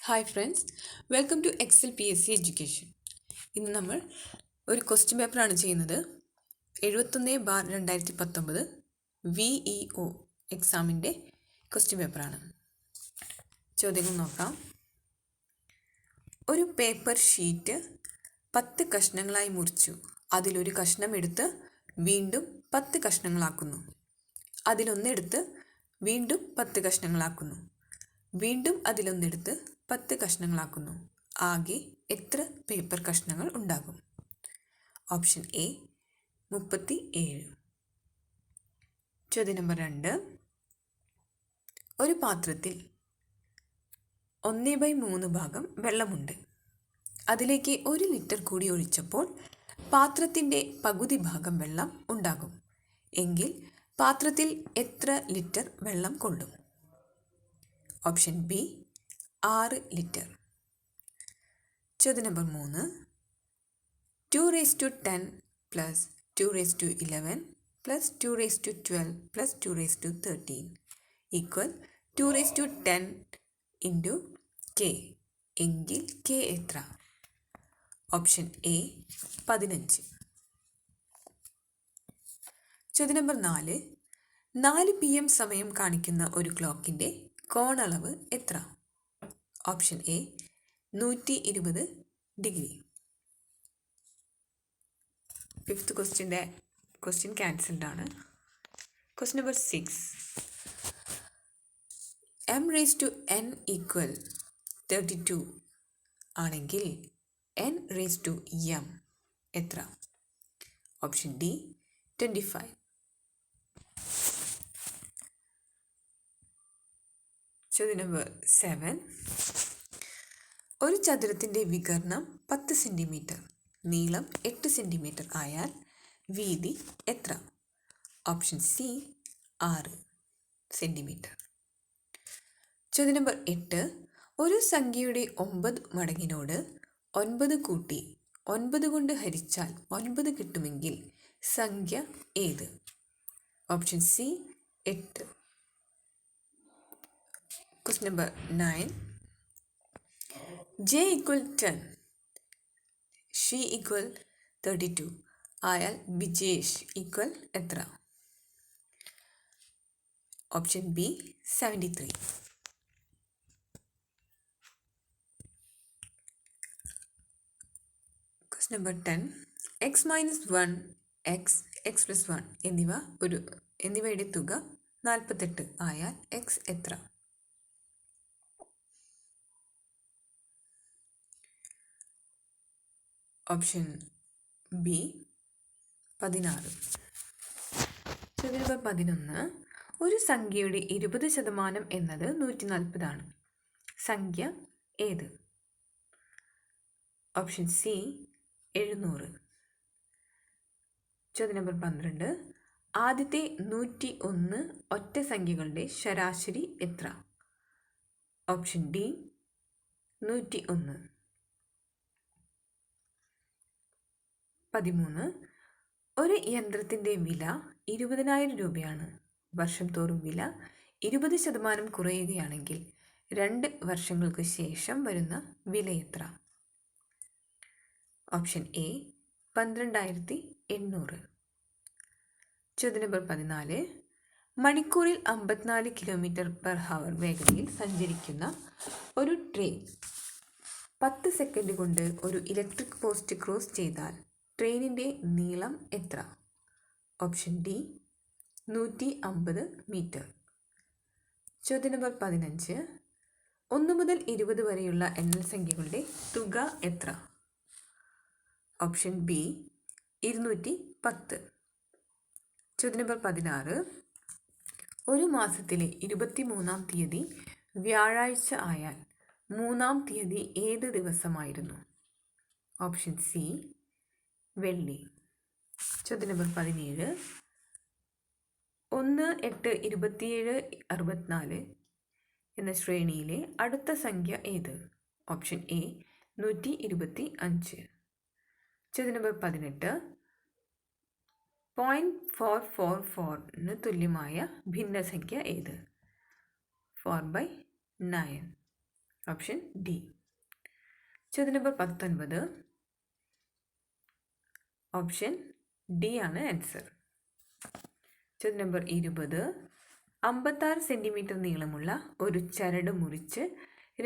Hi friends, welcome to Excel P S C education. ഇന്ന് നമ്മൾ ഒരു ക്വസ്റ്റ്യൻ പേപ്പറാണ് ചെയ്യുന്നത്. 71/2019 VEO എക്സാമിൻ്റെ ക്വസ്റ്റ്യൻ പേപ്പറാണ്. ചോദ്യങ്ങൾ നോക്കാം. ഒരു പേപ്പർ ഷീറ്റ് 10 കഷ്ണങ്ങളായി മുറിച്ചു. അതിലൊരു കഷ്ണം എടുത്ത് വീണ്ടും 10 കഷ്ണങ്ങളാക്കുന്നു. അതിലൊന്നെടുത്ത് വീണ്ടും 10 കഷ്ണങ്ങളാക്കുന്നു. വീണ്ടും അതിലൊന്നെടുത്ത് 10 കഷ്ണങ്ങളാക്കുന്നു. ആകെ എത്ര പേപ്പർ കഷ്ണങ്ങൾ ഉണ്ടാകും? Option A 37. ചോദ്യം നമ്പർ 2. ഒരു പാത്രത്തിൽ 1/3 ഭാഗം വെള്ളമുണ്ട്. അതിലേക്ക് 1 ലിറ്റർ കൂടി ഒഴിച്ചപ്പോൾ പാത്രത്തിൻ്റെ പകുതി ഭാഗം വെള്ളം ഉണ്ടാകും. എങ്കിൽ പാത്രത്തിൽ എത്ര ലിറ്റർ വെള്ളം കൊള്ളും? Option B 6 litre. ചോദ്യം number 3. 2:10 plus 2:11 plus 2:12 plus 2:13 equal 2:10 into K. എങ്കിൽ കെ എത്ര? Option A 15. ചോദ്യം നമ്പർ 4. 4 PM സമയം കാണിക്കുന്ന ഒരു ക്ലോക്കിൻ്റെ കോണളവ് എത്ര? Option A 120 degree. Fifth question cancelled ആണ്. Question number 6. m⁻n ഈക്വൽ 32 ആണെങ്കിൽ n⁻m എത്ര? Option D 25. ചോദ്യം നമ്പർ 7. ഒരു ചതുരത്തിൻ്റെ വികർണം 10 സെൻറ്റിമീറ്റർ, നീളം 8 സെൻറ്റിമീറ്റർ ആയാൽ വീതി എത്ര? Option C 6 centimetre. ചോദ്യം നമ്പർ 8. ഒരു സംഖ്യയുടെ 9 മടങ്ങിനോട് 9 കൂട്ടി 9 കൊണ്ട് ഹരിച്ചാൽ 9 കിട്ടുമെങ്കിൽ സംഖ്യ ഏത്? Option C 8. Question number 9. J equal 10, she equal 32 ആയാൽ ബിജേഷ് ഈക്വൽ എത്ര? Option B 73. Question number 10. x-1, x+1 എന്നിവയുടെ തുക 48 ആയാൽ x എത്ര? Option B 16. ചോദ്യം നമ്പർ 11. ഒരു സംഖ്യയുടെ 20% എന്നത് 140 ആണ്. സംഖ്യ ഏത്? Option C 700. ചോദ്യം നമ്പർ 12. ആദ്യത്തെ 101 ഒറ്റ സംഖ്യകളുടെ ശരാശരി എത്ര? Option D 101. 13. ഒരു യന്ത്രത്തിൻ്റെ വില 20,000 രൂപയാണ്. വർഷം തോറും വില 20% കുറയുകയാണെങ്കിൽ 2 വർഷങ്ങൾക്ക് ശേഷം വരുന്ന വില എത്ര? Option A 12,800. ചോദ്യം നമ്പർ 14. മണിക്കൂറിൽ 54 km/h വേഗതയിൽ സഞ്ചരിക്കുന്ന ഒരു ട്രെയിൻ 10 സെക്കൻഡ് കൊണ്ട് ഒരു ഇലക്ട്രിക് പോസ്റ്റ് ക്രോസ് ചെയ്താൽ ട്രെയിനിൻ്റെ നീളം എത്ര? Option D 150 metre. ചോദ്യം നമ്പർ 15. 1 മുതൽ 20 വരെയുള്ള എണ്ണൽ സംഖ്യകളുടെ തുക എത്ര? Option B 210. ചോദ്യം നമ്പർ 16. ഒരു മാസത്തിലെ 23-ാം തീയതി വ്യാഴാഴ്ച ആയാൽ 3-ാം തീയതി ഏത് ദിവസമായിരുന്നു? ഓപ്ഷൻ സി വെള്ളി. ചോദ്യം നമ്പർ 17. 1, 8, 27, 64 എന്ന ശ്രേണിയിലെ അടുത്ത സംഖ്യ ഏത്? Option A 125. ചോദ്യം നമ്പർ 18. 0.444 തുല്യമായ ഭിന്നസംഖ്യ ഏത്? 4/9. Option D. ചോദ്യം നമ്പർ 19. ഓപ്ഷൻ ഡി ആണ് ആൻസർ. ചോദ്യം നമ്പർ 20. 56 സെൻറ്റിമീറ്റർ നീളമുള്ള ഒരു ചരട് മുറിച്ച്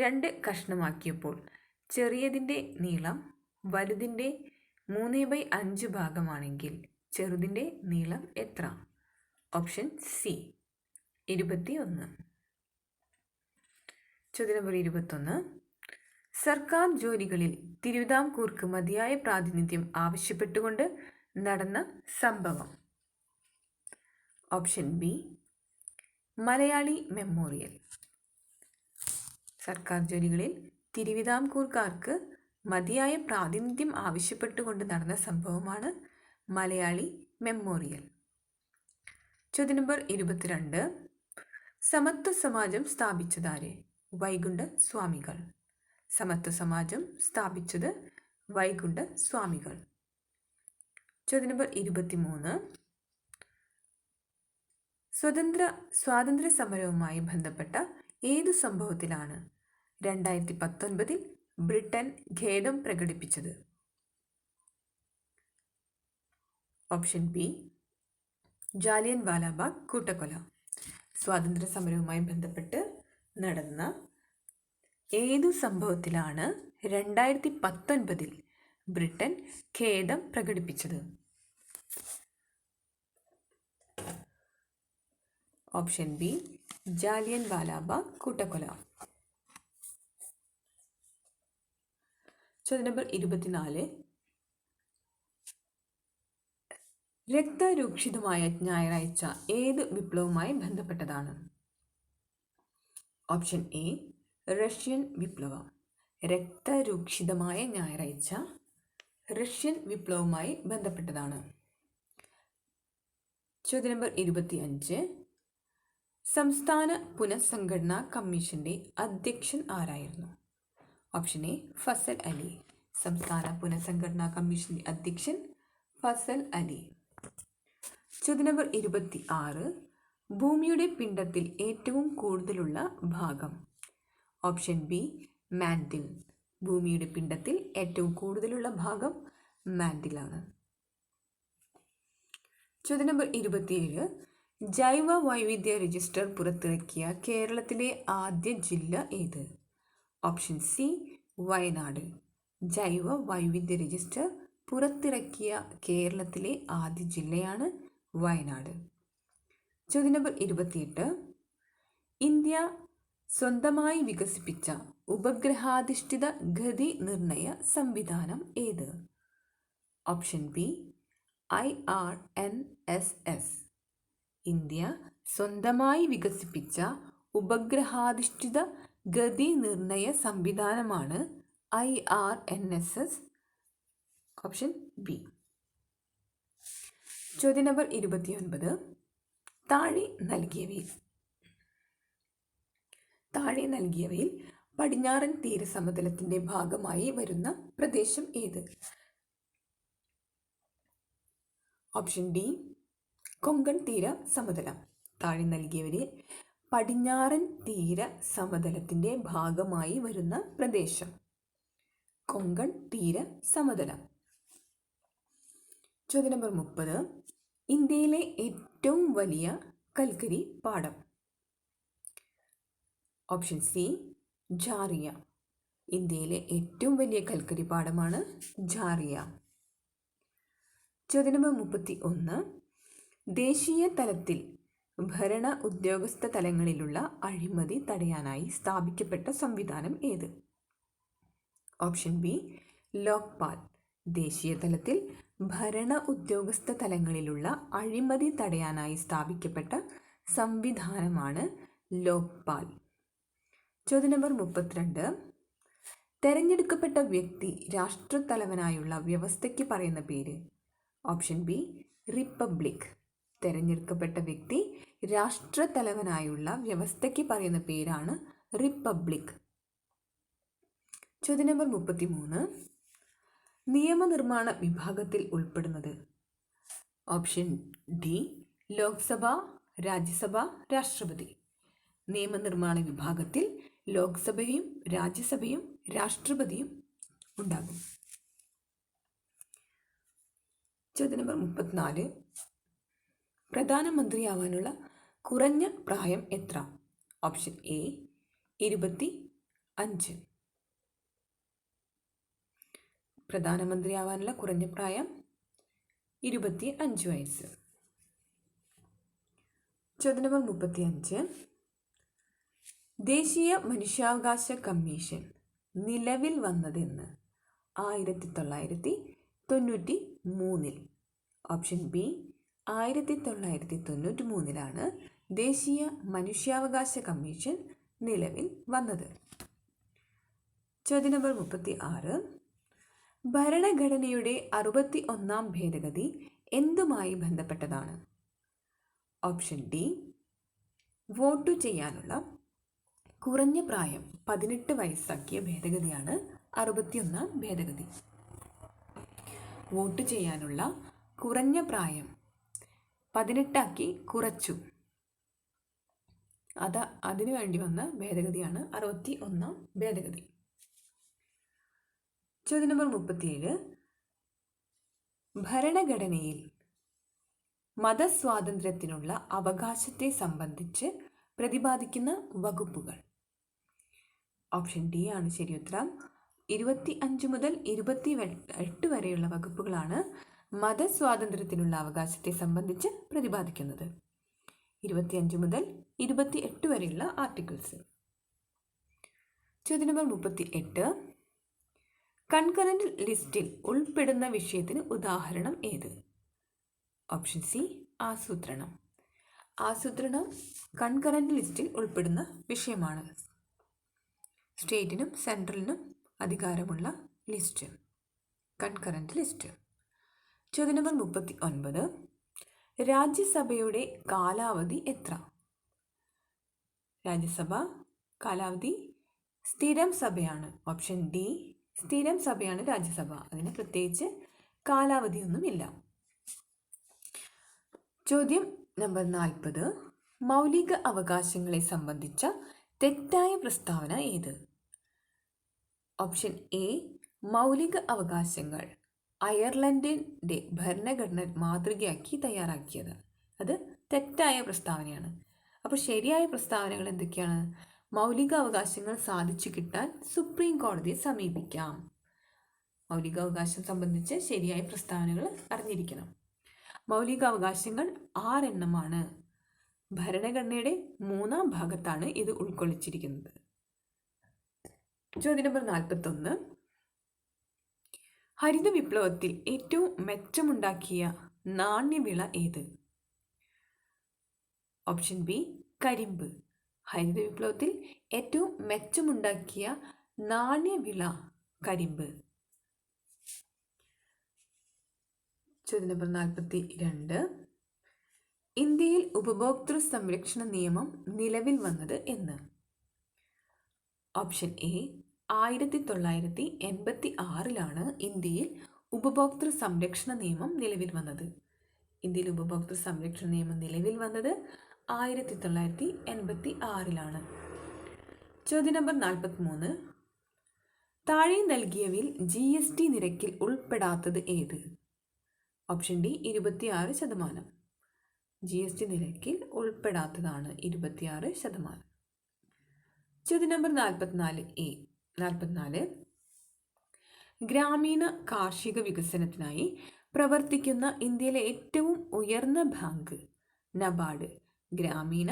2 കഷ്ണമാക്കിയപ്പോൾ ചെറിയതിൻ്റെ നീളം വലുതിൻ്റെ 3/5 ഭാഗമാണെങ്കിൽ ചെറുതിൻ്റെ നീളം എത്ര? Option C 21. ചോദ്യം നമ്പർ 21. സർക്കാർ ജോലികളിൽ തിരുവിതാംകൂർക്ക് മതിയായ പ്രാതിനിധ്യം ആവശ്യപ്പെട്ടുകൊണ്ട് നടന്ന സംഭവം? Option B Malayali memorial. സർക്കാർ ജോലികളിൽ തിരുവിതാംകൂർക്കാർക്ക് മതിയായ പ്രാതിനിധ്യം ആവശ്യപ്പെട്ടുകൊണ്ട് നടന്ന സംഭവമാണ് മലയാളി മെമ്മോറിയൽ. ചോദ്യം നമ്പർ 22. സമത്വ സമാജം സ്ഥാപിച്ചതാര്? വൈകുണ്ഠ സ്വാമികൾ. സമത്വ സമാജം സ്ഥാപിച്ചത് വൈകുണ്ഠ സ്വാമികൾ. ചോദ്യം നമ്പർ 23. സ്വാതന്ത്ര്യ സമരവുമായി ബന്ധപ്പെട്ട ഏതു സംഭവത്തിലാണ് 2019 ബ്രിട്ടൻ ഖേദം പ്രകടിപ്പിച്ചത്? ഓപ്ഷൻ ബി ജാലിയൻ വാലാബാഗ് കൂട്ടക്കൊല. സ്വാതന്ത്ര്യ സമരവുമായി ബന്ധപ്പെട്ട് നടന്ന ഏതു സംഭവത്തിലാണ് 2019 ബ്രിട്ടൻ ഖേദം പ്രകടിപ്പിച്ചത്? ഓപ്ഷൻ ബി ജാലിയൻ വാലാബാഗ് കൂട്ടക്കൊല. ചോദ്യം നമ്പർ 24. രക്തരൂക്ഷിതമായ ഞായറാഴ്ച ഏത് വിപ്ലവവുമായി ബന്ധപ്പെട്ടതാണ്? ഓപ്ഷൻ എ റഷ്യൻ വിപ്ലവം. രക്തരൂക്ഷിതമായ ഞായറാഴ്ച റഷ്യൻ വിപ്ലവവുമായി ബന്ധപ്പെട്ടതാണ്. ചോദ്യം നമ്പർ 25. സംസ്ഥാന പുനഃസംഘടനാ കമ്മീഷന്റെ അധ്യക്ഷൻ ആരായിരുന്നു? Option A Fazal Ali. സംസ്ഥാന പുനഃസംഘടനാ കമ്മീഷന്റെ അധ്യക്ഷൻ ഫസൽ അലി. ചോദ്യം നമ്പർ 26. ഭൂമിയുടെ പിണ്ഡത്തിൽ ഏറ്റവും കൂടുതലുള്ള ഭാഗം? Option B mantle. ഭൂമിയുടെ പിണ്ഡത്തിൽ ഏറ്റവും കൂടുതലുള്ള ഭാഗം മാൻറ്റിലാണ്. ചോദ്യം നമ്പർ 27. ജൈവ വൈവിധ്യ രജിസ്റ്റർ പുറത്തിറക്കിയ കേരളത്തിലെ ആദ്യ ജില്ല ഏത്? Option C Wayanad. ജൈവ വൈവിധ്യ രജിസ്റ്റർ പുറത്തിറക്കിയ കേരളത്തിലെ ആദ്യ ജില്ലയാണ് വയനാട്. ചോദ്യം നമ്പർ 28. ഇന്ത്യ സ്വന്തമായി വികസിപ്പിച്ച ഉപഗ്രഹാധിഷ്ഠിത ഗതി നിർണയ സംവിധാനം ഏത്? Option B IRNSS. ഇന്ത്യ സ്വന്തമായി വികസിപ്പിച്ച ഉപഗ്രഹാധിഷ്ഠിത ഗതി നിർണയ സംവിധാനമാണ് IRNSS. Option B. ചോദ്യം നമ്പർ 29. താഴെ നൽകിയവയിൽ പടിഞ്ഞാറൻ തീരസമതലത്തിന്റെ ഭാഗമായി വരുന്ന പ്രദേശം ഏത്? ഓപ്ഷൻ ഡി കൊങ്കൺ തീര സമതലം. താഴെ നൽകിയവരിൽ പടിഞ്ഞാറൻ തീര സമതലത്തിന്റെ ഭാഗമായി വരുന്ന പ്രദേശം കൊങ്കൺ തീര സമതലം. ചോദ്യം നമ്പർ 30. ഇന്ത്യയിലെ ഏറ്റവും വലിയ കൽക്കരി പാടം? Option C Jharia. ഇന്ത്യയിലെ ഏറ്റവും വലിയ കൽക്കരി പാടമാണ് ജാറിയ. ചോദ്യം നമ്പർ 31. ദേശീയ തലത്തിൽ ഭരണ ഉദ്യോഗസ്ഥ തലങ്ങളിലുള്ള അഴിമതി തടയാനായി സ്ഥാപിക്കപ്പെട്ട സംവിധാനം ഏത്? Option B Lokpal. ദേശീയ തലത്തിൽ ഭരണ ഉദ്യോഗസ്ഥ തലങ്ങളിലുള്ള അഴിമതി തടയാനായി സ്ഥാപിക്കപ്പെട്ട സംവിധാനമാണ് ലോക്പാൽ. ചോദ്യം നമ്പർ 32. തെരഞ്ഞെടുക്കപ്പെട്ട വ്യക്തി രാഷ്ട്രത്തലവനായുള്ള വ്യവസ്ഥയ്ക്ക് പറയുന്ന പേര്? Option B republic. തെരഞ്ഞെടുക്കപ്പെട്ട വ്യക്തി രാഷ്ട്രത്തലവനായുള്ള വ്യവസ്ഥയ്ക്ക് പറയുന്ന പേരാണ് റിപ്പബ്ലിക്. ചോദ്യം നമ്പർ 33. നിയമനിർമ്മാണ വിഭാഗത്തിൽ ഉൾപ്പെടുന്നത്? ഓപ്ഷൻ ഡി ലോക്സഭ, രാജ്യസഭ, രാഷ്ട്രപതി. നിയമനിർമ്മാണ വിഭാഗത്തിൽ ലോക്സഭയും രാജ്യസഭയും രാഷ്ട്രപതിയും ഉണ്ടാകും. ചോദ്യം നമ്പർ 34. പ്രധാനമന്ത്രിയാവാനുള്ള കുറഞ്ഞ പ്രായം എത്ര? Option A 25. പ്രധാനമന്ത്രിയാവാനുള്ള കുറഞ്ഞ പ്രായം 25 വയസ്സ്. ചോദ്യം നമ്പർ 35. ദേശീയ മനുഷ്യാവകാശ കമ്മീഷൻ നിലവിൽ വന്നതെന്ന്? 1993. ഓപ്ഷൻ ബി 1993 ദേശീയ മനുഷ്യാവകാശ കമ്മീഷൻ നിലവിൽ വന്നത്. ചോദ്യം നമ്പർ 36. ഭരണഘടനയുടെ 61-ാം ഭേദഗതി എന്തുമായി ബന്ധപ്പെട്ടതാണ്? ഓപ്ഷൻ ഡി വോട്ടു ചെയ്യാനുള്ള കുറഞ്ഞ പ്രായം 18 വയസ്സാക്കിയ ഭേദഗതിയാണ് 61-ാം ഭേദഗതി. വോട്ട് ചെയ്യാനുള്ള കുറഞ്ഞ പ്രായം 18 കുറച്ചു. അതിനു വേണ്ടി വന്ന ഭേദഗതിയാണ് 61-ാം ഭേദഗതി. ചോദ്യം നമ്പർ 37. ഭരണഘടനയിൽ മതസ്വാതന്ത്ര്യത്തിനുള്ള അവകാശത്തെ സംബന്ധിച്ച് പ്രതിപാദിക്കുന്ന വകുപ്പുകൾ? ഓപ്ഷൻ ഡി ആണ് ശരിയുത്തരം. 25 മുതൽ 28 വരെയുള്ള വകുപ്പുകളാണ് മതസ്വാതന്ത്ര്യത്തിനുള്ള അവകാശത്തെ സംബന്ധിച്ച് പ്രതിപാദിക്കുന്നത്. 25 മുതൽ 28 വരെയുള്ള ആർട്ടിക്കിൾസ്. ചോദ്യം നമ്പർ 38. കൺകറന്റ് ലിസ്റ്റിൽ ഉൾപ്പെടുന്ന വിഷയത്തിന് ഉദാഹരണം ഏത്? ഓപ്ഷൻ സി ആസൂത്രണം. ആസൂത്രണം കൺകറന്റ് ലിസ്റ്റിൽ ഉൾപ്പെടുന്ന വിഷയമാണ്. സ്റ്റേറ്റിനും സെൻട്രലിനും അധികാരമുള്ള ലിസ്റ്റ്, കൺകറന്റ് ലിസ്റ്റ്. ചോദ്യം നമ്പർ 39. രാജ്യസഭയുടെ കാലാവധി എത്ര? രാജ്യസഭ കാലാവധി സ്ഥിരം സഭയാണ്. ഓപ്ഷൻ ഡി സ്ഥിരം സഭയാണ് രാജ്യസഭ. അതിന് പ്രത്യേകിച്ച് കാലാവധിയൊന്നുമില്ല. ചോദ്യം നമ്പർ 40. മൗലിക അവകാശങ്ങളെ സംബന്ധിച്ച തെറ്റായ പ്രസ്താവന ഏത്? ഓപ്ഷൻ എ മൗലിക അവകാശങ്ങൾ അയർലൻഡിൻ്റെ ഭരണഘടന മാതൃകയാക്കി തയ്യാറാക്കിയത്. അത് തെറ്റായ പ്രസ്താവനയാണ്. അപ്പോൾ ശരിയായ പ്രസ്താവനകൾ എന്തൊക്കെയാണ്? മൗലിക അവകാശങ്ങൾ സാധിച്ചു കിട്ടാൻ സുപ്രീം കോടതിയെ സമീപിക്കാം. മൗലിക അവകാശം സംബന്ധിച്ച് ശരിയായ പ്രസ്താവനകൾ അറിഞ്ഞിരിക്കണം. മൗലിക അവകാശങ്ങൾ 6 എണ്ണമാണ്. ഭരണഘടനയുടെ 3-ാം ഭാഗത്താണ് ഇത് ഉൾക്കൊള്ളിച്ചിരിക്കുന്നത്. ചോദ്യം നമ്പർ 41. ഹരിത വിപ്ലവത്തിൽ ഏറ്റവും മെച്ചമുണ്ടാക്കിയ നാണ്യവിള ഏത്? ഓപ്ഷൻ ബി കരിമ്പ്. ഹരിത വിപ്ലവത്തിൽ ഏറ്റവും മെച്ചമുണ്ടാക്കിയ നാണ്യവിള കരിമ്പ്. ചോദ്യം നമ്പർ 42. ഇന്ത്യയിൽ ഉപഭോക്തൃ സംരക്ഷണ നിയമം നിലവിൽ വന്നത് എന്ന്? ഓപ്ഷൻ എ 1986 ഇന്ത്യയിൽ ഉപഭോക്തൃ സംരക്ഷണ നിയമം നിലവിൽ വന്നത്. ഇന്ത്യയിൽ ഉപഭോക്തൃ സംരക്ഷണ നിയമം നിലവിൽ വന്നത് 1986. ചോദ്യം നമ്പർ 43. താഴെ നൽകിയവയിൽ GST നിരക്കിൽ ഉൾപ്പെടാത്തത് ഏത്? Option D 26%. GST നിരക്കിൽ ഉൾപ്പെടാത്തതാണ് 26%. ചോദ്യം നമ്പർ 44. ഗ്രാമീണ കാർഷിക വികസനത്തിനായി പ്രവർത്തിക്കുന്ന ഇന്ത്യയിലെ ഏറ്റവും ഉയർന്ന ബാങ്ക് നബാർഡ്. ഗ്രാമീണ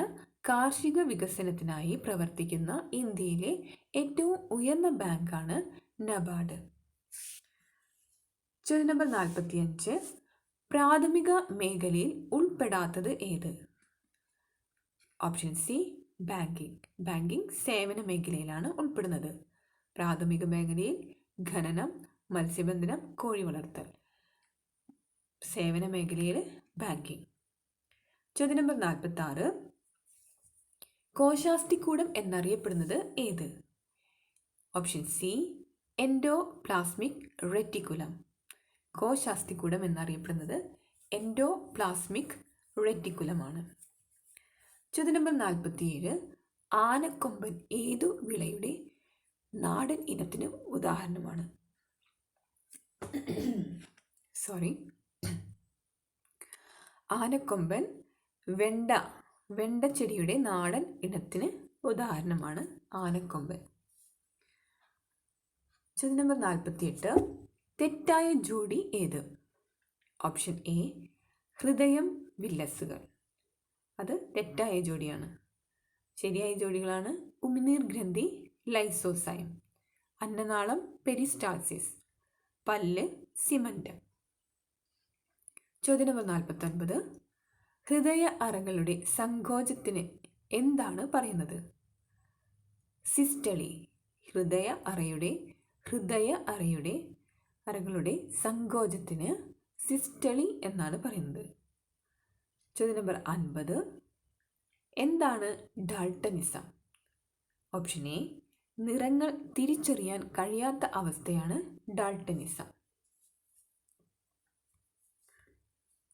കാർഷിക വികസനത്തിനായി പ്രവർത്തിക്കുന്ന ഇന്ത്യയിലെ ഏറ്റവും ഉയർന്ന ബാങ്കാണ് നബാർഡ്. ചോദ്യം നമ്പർ 45. പ്രാഥമിക മേഖലയിൽ ഉൾപ്പെടാത്തത് ഏത്? Option C banking. ബാങ്കിങ് സേവന മേഖലയിലാണ് ഉൾപ്പെടുന്നത്. പ്രാഥമിക മേഖലയിൽ ഖനനം, മത്സ്യബന്ധനം, കോഴി വളർത്തൽ. സേവന മേഖലയിൽ ബാങ്കിങ്. ചോദ്യം നമ്പർ 46. കോശാസ്തികൂടം എന്നറിയപ്പെടുന്നത് ഏത്? Option C endoplasmic reticulum. കോശാസ്തികൂടം എന്നറിയപ്പെടുന്നത് എൻഡോപ്ലാസ്മിക് റെറ്റിക്കുലമാണ്. ചോദ്യം നമ്പർ 47. ആനക്കൊമ്പൻ ഏതു വിളയുടെ നാടൻ ഇനത്തിന് ഉദാഹരണമാണ്? ആനക്കൊമ്പൻ വെണ്ടച്ചെടിയുടെ നാടൻ ഇനത്തിന് ഉദാഹരണമാണ് ആനക്കൊമ്പൻ. ചോദ്യം നമ്പർ 48. തെറ്റായ ജോഡി ഏത്? ഓപ്ഷൻ എ ഹൃദയം വില്ലസുകൾ. അത് തെറ്റായ ജോഡിയാണ്. ശരിയായ ജോഡികളാണ് ഉമിനീർ ഗ്രന്ഥി ലൈസോസൈം, അന്നനാളം പെരിസ്റ്റാൾസിസ്, പല്ല് സിമന്റ്. ചോദ്യം നമ്പർ 49. ഹൃദയ അറകളുടെ സങ്കോചത്തിന് എന്താണ് പറയുന്നത്? സിസ്റ്റളി. ഹൃദയ അറകളുടെ സങ്കോചത്തിന് സിസ്റ്റളി എന്നാണ് പറയുന്നത്. ചോദ്യം നമ്പർ 50. എന്താണ് ഡാൾട്ടനിസം? ഓപ്ഷൻ എ നിറങ്ങൾ തിരിച്ചറിയാൻ കഴിയാത്ത അവസ്ഥയാണ് ഡാൾട്ടനിസം.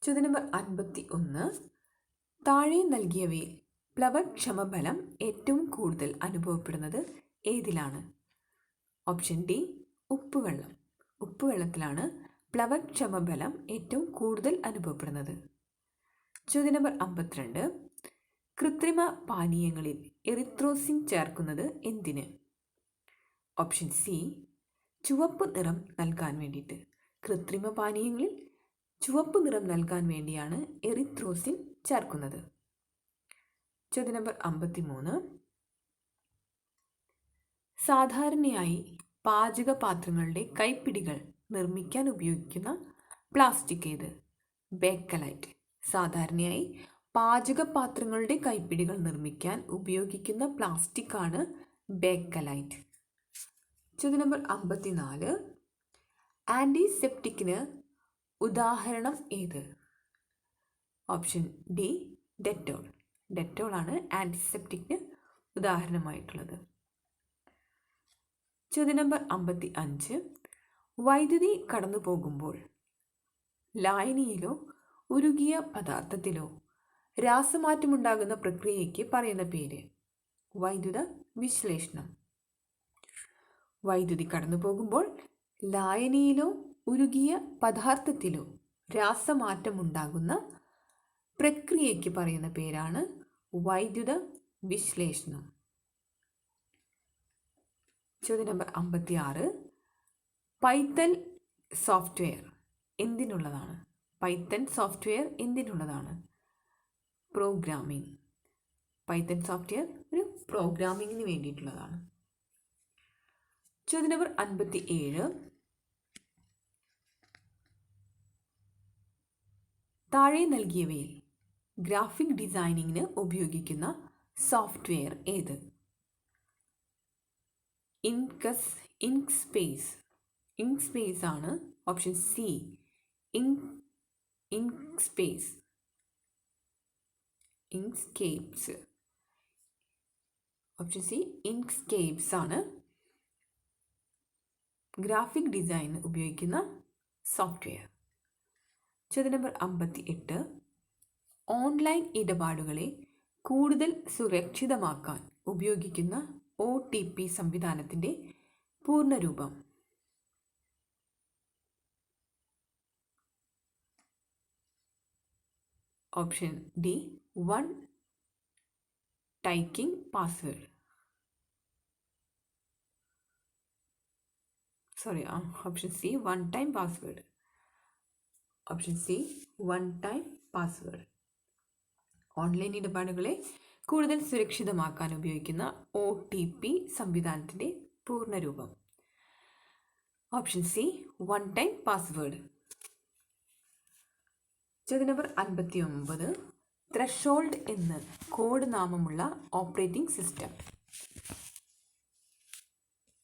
ചോദ്യം നമ്പർ 51. താഴെ നൽകിയവയിൽ പ്ലവക്ഷമ ബലം ഏറ്റവും കൂടുതൽ അനുഭവപ്പെടുന്നത് ഏതിലാണ്? ഓപ്ഷൻ ഡി ഉപ്പുവെള്ളം. ഉപ്പുവെള്ളത്തിലാണ് പ്ലവക്ഷമ ബലം ഏറ്റവും കൂടുതൽ അനുഭവപ്പെടുന്നത്. ചോദ്യം നമ്പർ 52. കൃത്രിമ പാനീയങ്ങളിൽ എറിത്രോസിൻ ചേർക്കുന്നത് എന്തിന്? ഓപ്ഷൻ സി ചുവപ്പ് നിറം നൽകാൻ വേണ്ടിയിട്ട്. കൃത്രിമ പാനീയങ്ങളിൽ ചുവപ്പ് നിറം നൽകാൻ വേണ്ടിയാണ് എറിത്രോസിൻ ചേർക്കുന്നത്. ചോദ്യം നമ്പർ 53. സാധാരണയായി പാചകപാത്രങ്ങളുടെ കൈപ്പിടികൾ നിർമ്മിക്കാൻ ഉപയോഗിക്കുന്ന പ്ലാസ്റ്റിക് ഏത്? ബേക്കലൈറ്റ്. സാധാരണയായി പാചകപാത്രങ്ങളുടെ കൈപ്പിടികൾ നിർമ്മിക്കാൻ ഉപയോഗിക്കുന്ന പ്ലാസ്റ്റിക് ആണ് ബേക്കലൈറ്റ്. ചോദ്യം നമ്പർ 54. ആൻറ്റിസെപ്റ്റിക്കിന് ഉദാഹരണം ഏത്? Option D Dettol. ഡെറ്റോൾ ആണ് ആൻറ്റിസെപ്റ്റിക്കിന് ഉദാഹരണമായിട്ടുള്ളത്. ചോദ്യം നമ്പർ 55. വൈദ്യുതി കടന്നു പോകുമ്പോൾ ലായനിയിലോ ഉരുകിയ പദാർത്ഥത്തിലോ രാസമാറ്റമുണ്ടാകുന്ന പ്രക്രിയയ്ക്ക് പറയുന്ന പേര്? വൈദ്യുത വിശ്ലേഷണം. വൈദ്യുതി കടന്നു പോകുമ്പോൾ ലായനിയിലോ ഉരുകിയ പദാർത്ഥത്തിലോ രാസമാറ്റമുണ്ടാകുന്ന പ്രക്രിയയ്ക്ക് പറയുന്ന പേരാണ് വൈദ്യുത വിശ്ലേഷണം. ചോദ്യം നമ്പർ 56. പൈത്തൺ സോഫ്റ്റ്വെയർ എന്തിനുള്ളതാണ്? പൈത്തൺ സോഫ്റ്റ്വെയർ എന്തിനുള്ളതാണ്? പ്രോഗ്രാമിംഗ്. പൈത്തൺ സോഫ്റ്റ്വെയർ ഒരു പ്രോഗ്രാമിങ്ങിന് വേണ്ടിയിട്ടുള്ളതാണ്. ചോദ്യം നമ്പർ 57. താഴെ നൽകിയവയിൽ ഗ്രാഫിക് ഡിസൈനിങ്ങിന് ഉപയോഗിക്കുന്ന സോഫ്റ്റ്വെയർ ഏത്? ഇങ്ക്സ്പേസ് ആണ്. Option C Inkscapes. Option C Inkscapes ആണ് ഗ്രാഫിക് ഡിസൈൻ ഉപയോഗിക്കുന്ന സോഫ്റ്റ്വെയർ. ചോദ്യം നമ്പർ 58. ഓൺലൈൻ ഇടപാടുകളെ കൂടുതൽ സുരക്ഷിതമാക്കാൻ ഉപയോഗിക്കുന്ന OTP സംവിധാനത്തിൻ്റെ പൂർണ്ണരൂപം? Option D one timing password. Option C one time password. Option C one time password. ഓൺലൈൻ ഇടപാടുകളെ കൂടുതൽ സുരക്ഷിതമാക്കാൻ ഉപയോഗിക്കുന്ന OTP സംവിധാനത്തിൻ്റെ പൂർണ്ണരൂപം? Option C one time password. ചോദ്യം നമ്പർ 59. ത്രെഷോൾഡ് എന്ന് കോഡ് നാമമുള്ള operating system?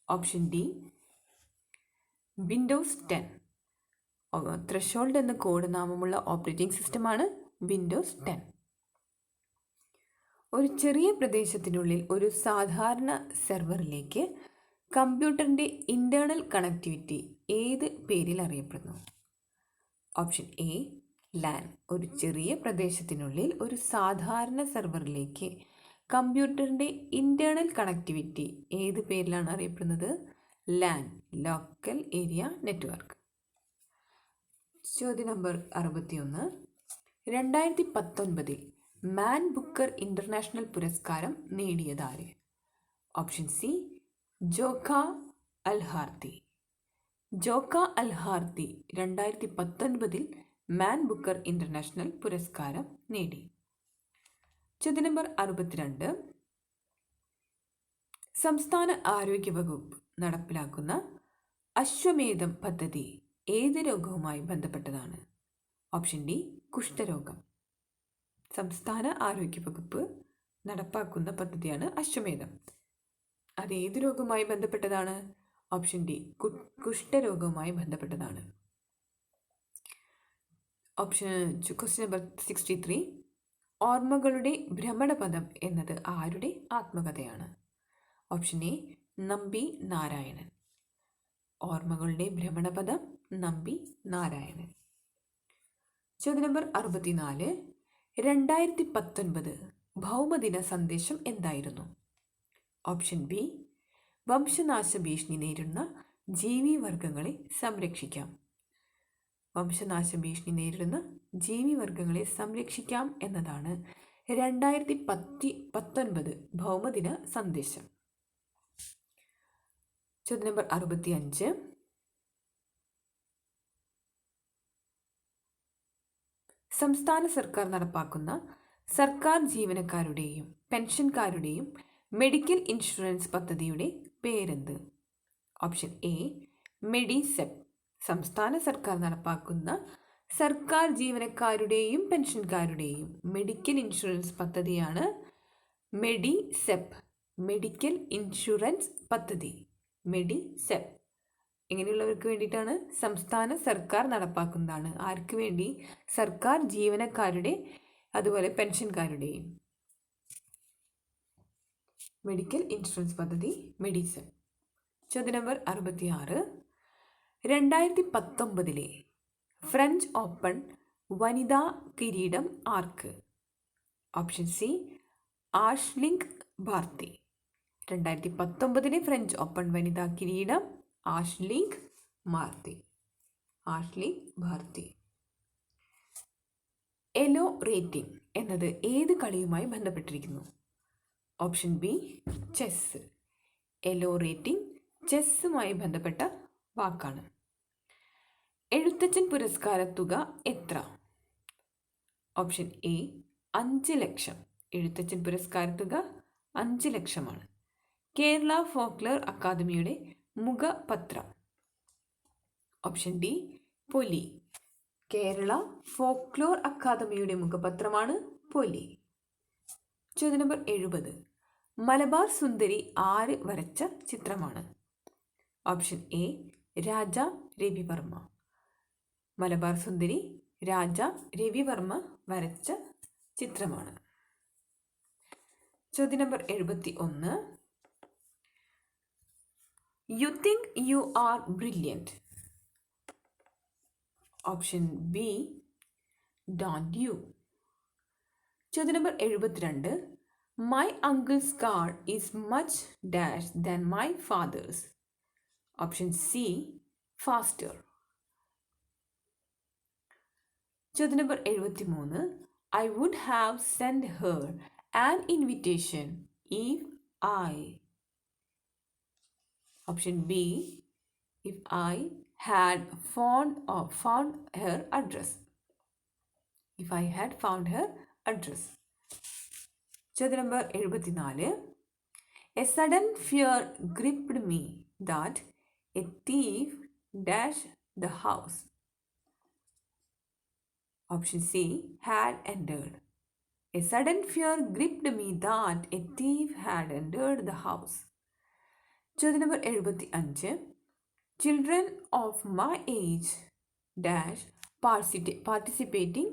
Option D Windows 10. Threshold എന്ന കോഡ് നാമമുള്ള ഓപ്പറേറ്റിംഗ് സിസ്റ്റമാണ് വിൻഡോസ് 10. ഒരു ചെറിയ പ്രദേശത്തിനുള്ളിൽ ഒരു സാധാരണ സെർവറിലേക്ക് കമ്പ്യൂട്ടറിൻ്റെ ഇൻറ്റേർണൽ കണക്ടിവിറ്റി ഏത് പേരിൽ അറിയപ്പെടുന്നു? Option A LAN. ഒരു ചെറിയ പ്രദേശത്തിനുള്ളിൽ ഒരു സാധാരണ സെർവറിലേക്ക് കമ്പ്യൂട്ടറിൻ്റെ ഇൻറ്റേർണൽ കണക്ടിവിറ്റി ഏത് പേരിലാണ് അറിയപ്പെടുന്നത്? LAN, local area network. ചോദ്യം നമ്പർ 61. 2019 മാൻ ബുക്കർ ഇൻ്റർനാഷണൽ പുരസ്കാരം നേടിയതാര്? Option C Jokha Alharthi. Jokha Alharthi 2019 Man Booker International പുരസ്കാരം നേടി. ചോദ്യം നമ്പർ 62. സംസ്ഥാന ആരോഗ്യ വകുപ്പ് നടപ്പിലാക്കുന്ന അശ്വമേധം പദ്ധതി ഏത് രോഗവുമായി ബന്ധപ്പെട്ടതാണ്? ഓപ്ഷൻ ഡി കുഷ്ഠരോഗം. സംസ്ഥാന ആരോഗ്യ വകുപ്പ് നടപ്പാക്കുന്ന പദ്ധതിയാണ് അശ്വമേധം. അത് ഏത് രോഗവുമായി ബന്ധപ്പെട്ടതാണ്? ഓപ്ഷൻ ഡി കുഷ്ഠരോഗവുമായി ബന്ധപ്പെട്ടതാണ്. Question number 63. ഓർമ്മകളുടെ ഭ്രമണപഥം എന്നത് ആരുടെ ആത്മകഥയാണ്? Option A Nambi Narayanan. ഓർമ്മകളുടെ ഭ്രമണപഥം നമ്പി നാരായണൻ. ചോദ്യം നമ്പർ 64. 2019 ഭൗമദിന സന്ദേശം എന്തായിരുന്നു? ഓപ്ഷൻ ബി വംശനാശ ഭീഷണി നേരിടുന്ന ജീവിവർഗങ്ങളെ സംരക്ഷിക്കാം. വംശനാശ ഭീഷണി നേരിടുന്ന ജീവിവർഗങ്ങളെ സംരക്ഷിക്കാം എന്നതാണ് 2019 ഭൗമദിന സന്ദേശം. ചോദ്യം നമ്പർ 65. സംസ്ഥാന സർക്കാർ നടപ്പാക്കുന്ന സർക്കാർ ജീവനക്കാരുടെയും പെൻഷൻകാരുടെയും മെഡിക്കൽ ഇൻഷുറൻസ് പദ്ധതിയുടെ പേരെന്ത്? Option A MEDISEP. സംസ്ഥാന സർക്കാർ നടപ്പാക്കുന്ന സർക്കാർ ജീവനക്കാരുടെയും പെൻഷൻകാരുടെയും മെഡിക്കൽ ഇൻഷുറൻസ് പദ്ധതിയാണ് മെഡിസെപ്. മെഡിക്കൽ ഇൻഷുറൻസ് പദ്ധതി മെഡിസെപ്. ഇങ്ങനെയുള്ളവർക്ക് വേണ്ടിയിട്ടാണ്. സംസ്ഥാന സർക്കാർ നടപ്പാക്കുന്നതാണ്. ആർക്ക് വേണ്ടി? സർക്കാർ ജീവനക്കാരുടെ അതുപോലെ പെൻഷൻകാരുടെയും മെഡിക്കൽ ഇൻഷുറൻസ് പദ്ധതി മെഡിസെപ്. ചോദ്യം നമ്പർ 66. 2019 ഫ്രഞ്ച് ഓപ്പൺ വനിതാ കിരീടം ആർക്ക്? Option C Ashleigh Barty. 2019 French Open വനിതാ കിരീടം ആഷ്ലിംഗ് ബാർത്തി. എലോ റേറ്റിംഗ് എന്നത് ഏത് കളിയുമായി ബന്ധപ്പെട്ടിരിക്കുന്നു? Option B chess. Elo rating ചെസ്സുമായി ബന്ധപ്പെട്ട വാക്കാണ്. എഴുത്തച്ഛൻ പുരസ്കാര തുക എത്ര? ഓപ്ഷൻ എ 5 ലക്ഷം. എഴുത്തച്ഛൻ പുരസ്കാര തുക 5 ലക്ഷമാണ്. കേരള ഫോക്ലോർ അക്കാദമിയുടെ മുഖപത്രം? ഓപ്ഷൻ ഡി പൊലി. കേരള ഫോക്ലോർ അക്കാദമിയുടെ മുഖപത്രമാണ് പൊലി. ചോദ്യം നമ്പർ 70. മലബാർ സുന്ദരി ആര് വരച്ച ചിത്രമാണ്? Option A Raja Ravi Varma. മലബാർ സുന്ദരി രാജ രവിവർമ്മ വരച്ച ചിത്രമാണ്. ചോദ്യം number 71. You think you are brilliant. Option B don't you. ചോദ്യം number 72. My uncle's car is much dash than my father's. Option C faster. ചോദ്യം number 73. I would have send her an invitation if I. Option B if I had found her address. If I had found her address. ചോദ്യം number 74. A sudden fear gripped me that a thief dash the house. Option C had entered. A sudden fear gripped me that a thief had entered the house. ചോദ്യം number 75. Children of my age dash participating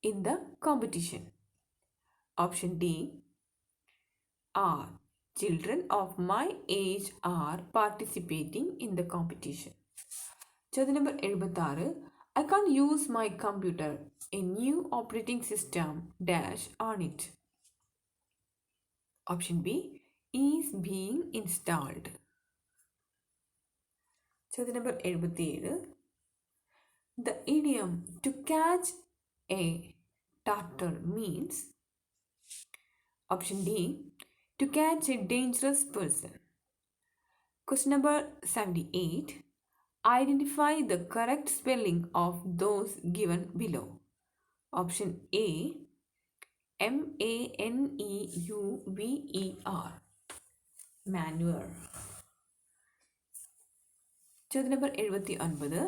in the competition. Option D are. Children of my age are participating in the competition. ചോദ്യം number 76. I can't use my computer. A new operating system dash on it. Option B is being installed. ചോദ്യം number 77. The idiom to catch a tartar means option D to catch a dangerous person. Question number 78. Identify the correct spelling of those given below. Option A maneuver, maneuver. ചോദ്യം number 79.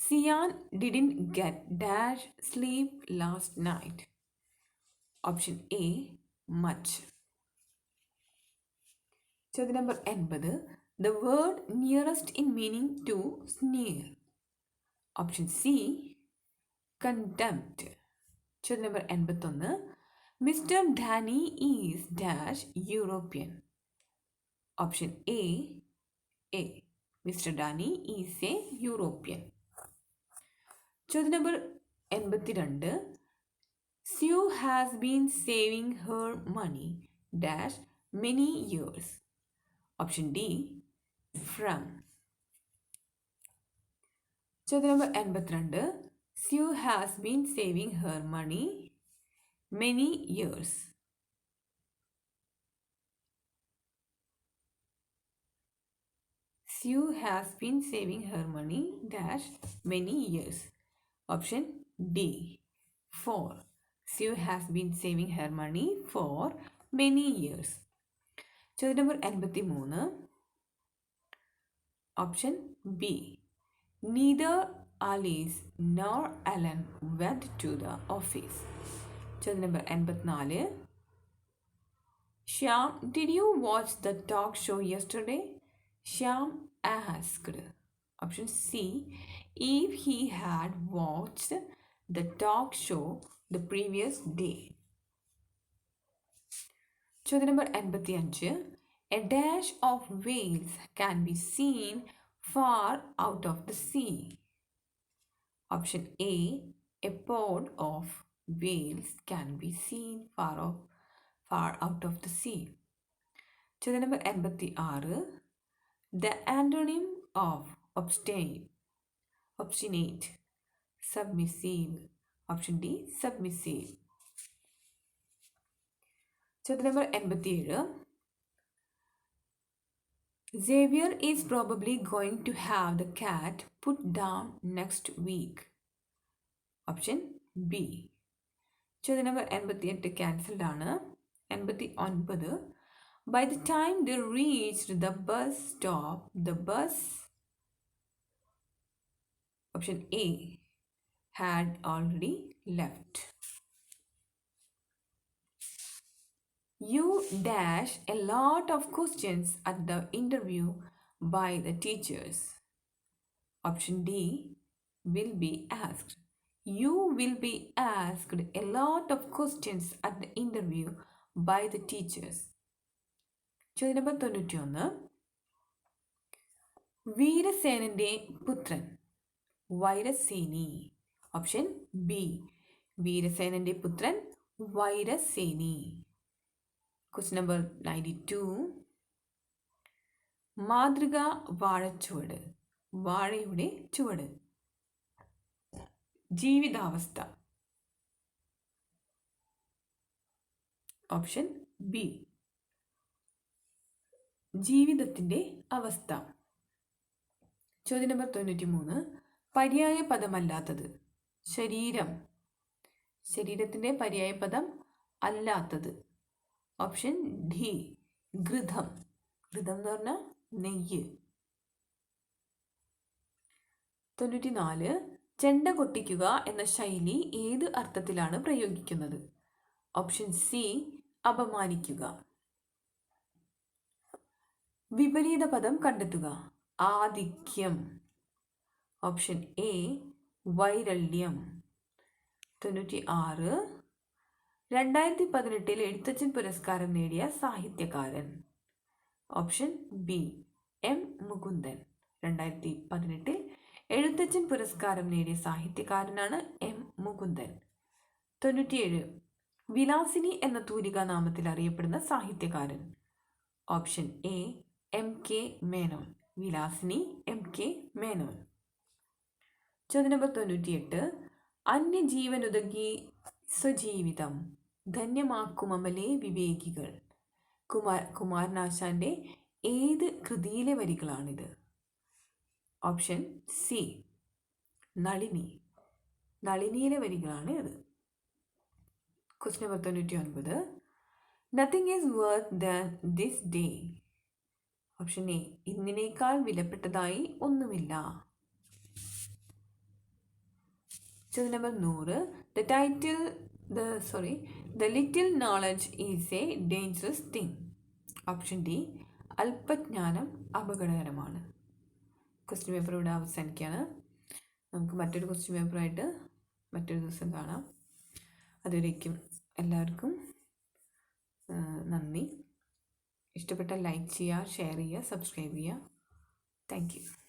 Sian didn't get dash sleep last night. Option A much. ചോദ്യം number 80. The word nearest in meaning to sneer. Option C contempt. ചോദ്യം number 81. Mr. Danny is dash European. Option A. Mr. Danny is a European. ചോദ്യം number 82. Sue has been saving her money dash many years. Option D from. ചോദ്യം number 82. Sue has been saving her money many years. Sue has been saving her money dash many years. Option D for. Sue has been saving her money for many years. ചോദ്യം number 83. Option B. Neither Alice nor Alan went to the office. ചോദ്യം number 84. Shyam, did you watch the talk show yesterday? Shyam asked. Option C. If he had watched the talk show the previous day. ചോദ്യം number 85. A dash of whales can be seen far out of the sea. Option A. A pod of whales can be seen far out of the sea. ചോദ്യം number 86. The antonym of obstinate, submissive. Option D submissive. ചോദ്യം number 87. Xavier is probably going to have the cat put down next week. Option B. ചോദ്യം number 88 cancelled ആണ്. 89. By the time they reached the bus stop, the bus, option A, had already left. You dash a lot of questions at the interview by the teachers. Option D will be asked. You will be asked a lot of questions at the interview by the teachers. ചോദ്യം number 91. വീരസേനന്റെ പുത്രൻ വൈരസേനി. Option B വീരസേനന്റെ പുത്രൻ വൈരസേനി. Question number 92. മാതൃക വാഴച്ചുവട്, വാഴയുടെ ചുവട്. ജീവിതാവസ്ഥ. Option B ജീവിതത്തിൻ്റെ അവസ്ഥ. ചോദ്യം number 93. പര്യായ പദമല്ലാത്തത്. ശരീരം, ശരീരത്തിൻ്റെ പര്യായ പദം അല്ലാത്തത്. Option D ഘൃതം. ഘൃതം എന്ന് പറഞ്ഞാൽ നെയ്യ്. 94. ചെണ്ട കൊട്ടിക്കുക എന്ന ശൈലി ഏത് അർത്ഥത്തിലാണ് പ്രയോഗിക്കുന്നത്? ഓപ്ഷൻ സി അപമാനിക്കുക. വിപരീത പദം കണ്ടെത്തുക. ആധിക്യം. Option A വൈരല്യം. 96. 2018 എഴുത്തച്ഛൻ പുരസ്കാരം നേടിയ സാഹിത്യകാരൻ. Option B M Mukundan. 2018 Ezhuthachan പുരസ്കാരം നേടിയ സാഹിത്യകാരനാണ് എം മുകുന്ദൻ. 97. വിലാസിനി എന്ന തൂലികാ നാമത്തിൽ അറിയപ്പെടുന്ന സാഹിത്യകാരൻ? Option A MK Menon. Vilasini MK Menon. ചോദ്യം നമ്പർ 98. അന്യജീവനുതകി സ്വജീവിതം ധന്യമാക്കുമമലേ വിവേകികൾ. കുമാരനാശാന്റെ ഏത് കൃതിയിലെ വരികളാണിത്? Option C Nalini. നളിനിയിലെ വരികളാണ് ഇത്. Question number 99. Nothing is worth than this day. Option A ഇന്നിനേക്കാൾ വിലപ്പെട്ടതായി ഒന്നുമില്ല. ചോദ്യം number 100. The little knowledge is a dangerous thing. Option D അല്പജ്ഞാനം അപകടകരമാണ്. ക്വസ്റ്റ്യൻ പേപ്പർ ഇവിടെ അവസാനിക്കുകയാണ്. നമുക്ക് മറ്റൊരു ക്വസ്റ്റ്യൻ പേപ്പറായിട്ട് മറ്റൊരു ദിവസം കാണാം. അതുവരേക്കും എല്ലാവർക്കും നന്ദി. ഇഷ്ടപ്പെട്ടാൽ ലൈക്ക് ചെയ്യുക, ഷെയർ ചെയ്യുക, സബ്സ്ക്രൈബ് ചെയ്യുക. Thank you.